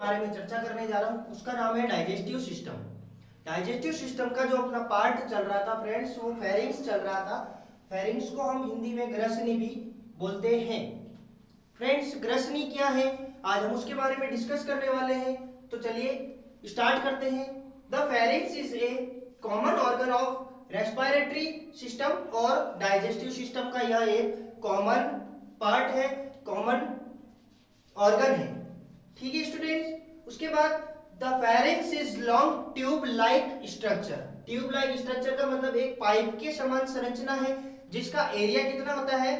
बारे में चर्चा करने जा रहा हूँ, उसका नाम है डाइजेस्टिव सिस्टम। डाइजेस्टिव सिस्टम का जो अपना पार्ट चल रहा था फ्रेंड्स, वो फेरिंग्स चल रहा था। फेरिंग्स को हम हिंदी में ग्रसनी भी बोलते हैं। फ्रेंड्स, ग्रसनी क्या है, आज हम उसके बारे में डिस्कस करने वाले हैं। तो चलिए स्टार्ट करते हैं। The pharynx is a common organ of respiratory system और डाइजेस्टिव सिस्टम का यह एक कॉमन पार्ट है, कॉमन ऑर्गन है। ठीक है स्टूडेंट्स। उसके बाद the pharynx is long tube like structure. Tube like structure का मतलब एक पाइप के समान संरचना है जिसका एरिया कितना होता है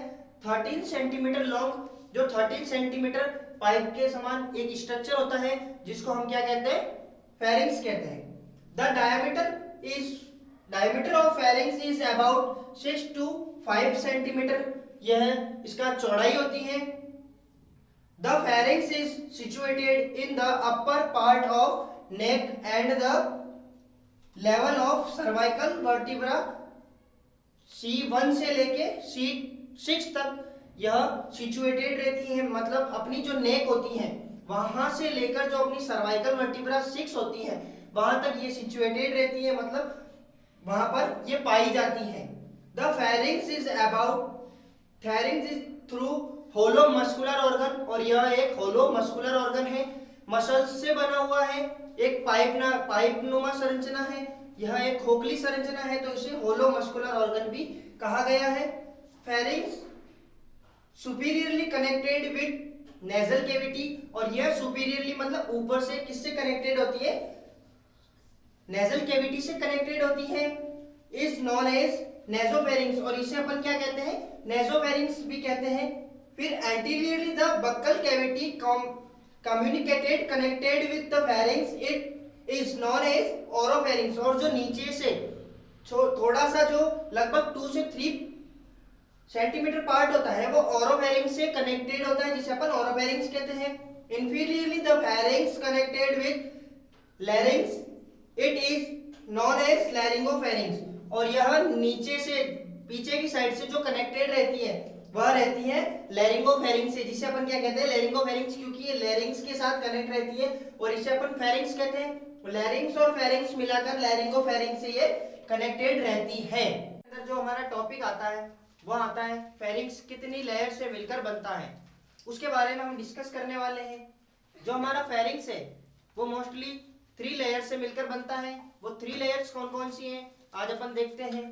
13 सेंटीमीटर लॉन्ग। जो 13 सेंटीमीटर पाइप के समान एक स्ट्रक्चर होता है जिसको हम क्या कहते हैं, फेरिंग्स कहते हैं। The diameter of pharynx is about 6 to 5 centimetre, यह इसका चौड़ाई होती है। The pharynx is situated in the upper part of neck and the level of cervical vertebra C1 से लेके C6 तक यह सिचुएटेड रहती है। मतलब अपनी जो नेक होती है वहां से लेकर जो अपनी सर्वाइकल वर्टिब्रा 6 होती है वहां तक ये सिचुएटेड रहती है, मतलब वहां पर ये पाई जाती है। The pharynx is through hollow muscular organ, और यह एक होलो मस्कुलर ऑर्गन है, मसल्स से बना हुआ है, एक पाइपनुमा संरचना है, यह एक खोखली संरचना है, तो इसे होलो मस्कुलर ऑर्गन भी कहा गया है। Pharynx superiorly connected with nasal cavity, और यह सुपीरियरली मतलब ऊपर से किससे कनेक्टेड होती है, नेजल कैविटी से कनेक्टेड होती है। इज नॉन एज नेजोफेरिंग्स, और इसे अपन क्या कहते हैं, नेजोफेरिंग्स भी कहते हैं। फिर anteriorly the buccal cavity communicated connected with the pharynx, it is known as oropharynx, और जो नीचे से थोड़ा सा जो लगभग 2 से 3 सेंटीमीटर पार्ट होता है वो ओरोफेरिंग्स से कनेक्टेड होता है, जिसे अपन ओरोफेरिंग्स कहते हैं। Inferiorly the pharynx connected with larynx, it is known as laryngopharynx, और यह नीचे से पीछे की साइड से जो कनेक्टेड रहती है वह रहती है लैरिंगोफेरिंग्स से, जिसे अपन क्या कहते हैं, लैरिंगोफेरिंग्स, क्योंकि ये लैरिंग्स के साथ कनेक्ट रहती है और इसे अपन फेरिंग्स कहते हैं। लैरिंग्स और फेरिंग्स मिलाकर लैरिंगोफेरिंग्स से ये कनेक्टेड रहती है। अंदर जो हमारा टॉपिक आता है वह आता है फेरिंग्स कितनी लेयर से मिलकर बनता है, उसके बारे में हम डिस्कस करने वाले हैं। जो हमारा फेरिंग्स है वो मोस्टली 3 लेयर से मिलकर बनता है। वो 3 लेयर्स कौन कौन सी हैं आज अपन देखते हैं।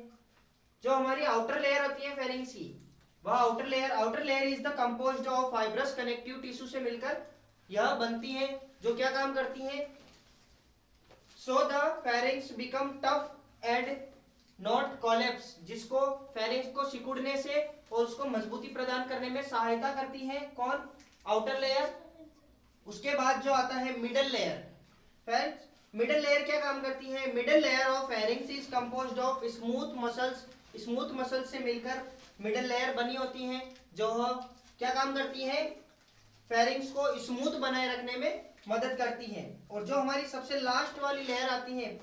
जो हमारी आउटर लेयर होती है फेरिंग्स की, वह outer layer is the composed of fibrous connective tissue से मिलकर यह बनती है, जो क्या काम करती है, so the pharynx become tough and not collapse, जिसको फेरिंग्स को सिकुड़ने से और उसको मजबूती प्रदान करने में सहायता करती है। कौन, आउटर लेयर। उसके बाद जो आता है middle layer. Friends, middle layer क्या काम करती है, middle layer of pharynx is composed of smooth muscles, smooth muscles से मिलकर मिडल लेयर बनी होती है, जो क्या काम करती है, फेरिंग्स को स्मूथ बनाए रखने में मदद करती है। और जो हमारी सबसे लास्ट वाली लेयर आती है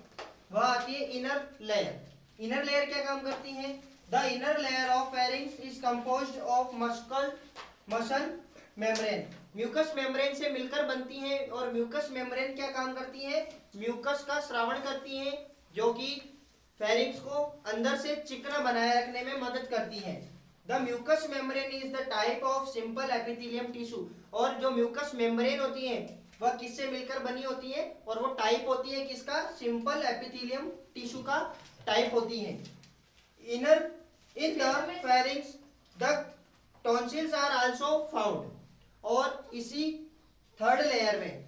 वह आती है इनर लेयर। इनर लेयर क्या काम करती है, the inner layer of pharynx is composed of muscle membrane, mucous membrane से मिलकर बनती है। और म्यूकस मेम्ब्रेन क्या काम करती है, म्यूकस का स्रावण करती है, जो कि फेरिंग्स को अंदर से चिकना बनाए रखने में मदद करती है। The mucous membrane is the type of simple epithelium tissue, और जो म्यूकस मेम्ब्रेन होती है वह किससे मिलकर बनी होती है, और वो टाइप होती है किसका, सिंपल एपिथेलियम टिश्यू का टाइप होती है। Inner in the pharynx the tonsils are also found, और इसी थर्ड लेयर में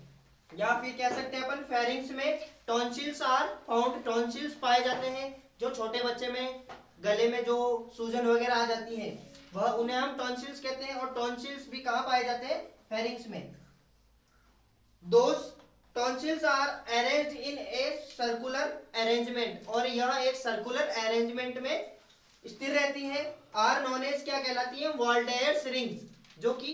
या फिर कह सकते हैं अपन फेरिंग्स में टॉन्सिल्स आर फाउंड, टॉन्सिल्स पाए जाते हैं। जो छोटे बच्चे में गले में जो सूजन वगैरह आ जाती है वह उन्हें हम टॉन्सिल्स कहते हैं, और टॉन्सिल्स भी कहाँ पाए जाते हैं, फेरिंग्स में। Those tonsils are arranged in a circular arrangement, और यह एक सर्कुलर अरेंजमेंट में स्थिर रहती है। आर नॉन एज क्या कहलाती है, वॉल्डेयर्स रिंग्स, जो कि